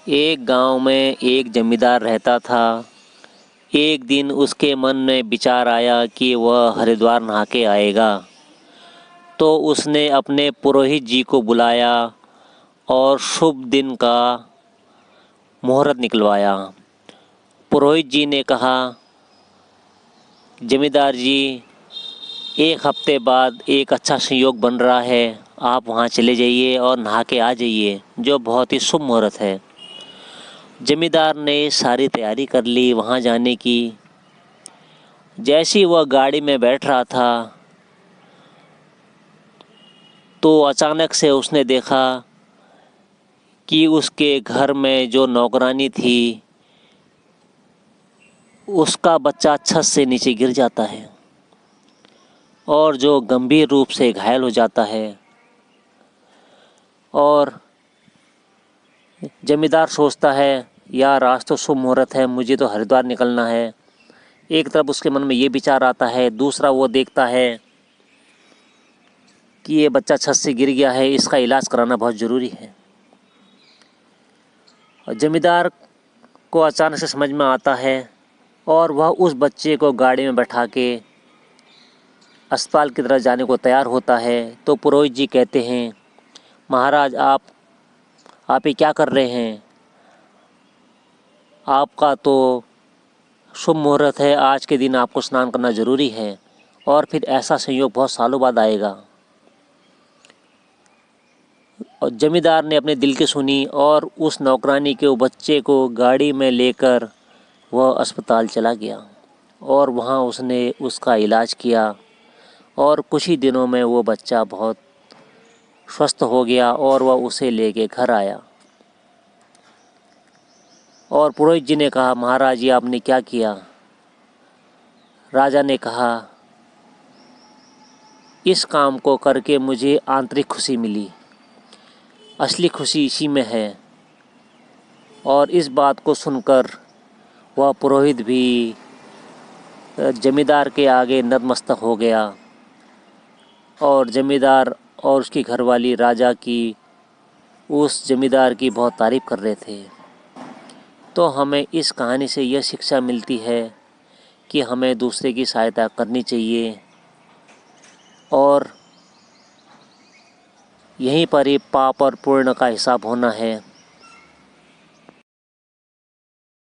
एक गांव में एक जमींदार रहता था। एक दिन उसके मन में विचार आया कि वह हरिद्वार नहा के आएगा। तो उसने अपने पुरोहित जी को बुलाया और शुभ दिन का मुहूर्त निकलवाया। पुरोहित जी ने कहा, जमींदार जी, एक हफ्ते बाद एक अच्छा संयोग बन रहा है, आप वहाँ चले जाइए और नहा के आ जाइए, जो बहुत ही शुभ मुहूर्त है। जमींदार ने सारी तैयारी कर ली वहाँ जाने की। जैसे ही वह गाड़ी में बैठ रहा था तो अचानक से उसने देखा कि उसके घर में जो नौकरानी थी उसका बच्चा छत से नीचे गिर जाता है और जो गंभीर रूप से घायल हो जाता है। और जमींदार सोचता है, यार आज तो शुभ मुहूर्त है, मुझे तो हरिद्वार निकलना है। एक तरफ उसके मन में ये विचार आता है, दूसरा वो देखता है कि ये बच्चा छत से गिर गया है, इसका इलाज कराना बहुत ज़रूरी है। और जमींदार को अचानक से समझ में आता है और वह उस बच्चे को गाड़ी में बैठा के अस्पताल की तरफ जाने को तैयार होता है। तो पुरोहित जी कहते हैं, महाराज आप ये क्या कर रहे हैं? आपका तो शुभ मुहूर्त है, आज के दिन आपको स्नान करना ज़रूरी है और फिर ऐसा संयोग बहुत सालों बाद आएगा। और जमींदार ने अपने दिल की सुनी और उस नौकरानी के बच्चे को गाड़ी में लेकर वह अस्पताल चला गया और वहाँ उसने उसका इलाज किया और कुछ ही दिनों में वो बच्चा बहुत स्वस्थ हो गया और वह उसे लेके घर आया। और पुरोहित जी ने कहा, महाराज ये आपने क्या किया? राजा ने कहा, इस काम को करके मुझे आंतरिक खुशी मिली, असली खुशी इसी में है। और इस बात को सुनकर वह पुरोहित भी जमींदार के आगे नतमस्तक हो गया और जमींदार और उसकी घरवाली राजा की उस जमींदार की बहुत तारीफ़ कर रहे थे। तो हमें इस कहानी से यह शिक्षा मिलती है कि हमें दूसरे की सहायता करनी चाहिए और यहीं पर ही पाप और पुण्य का हिसाब होना है।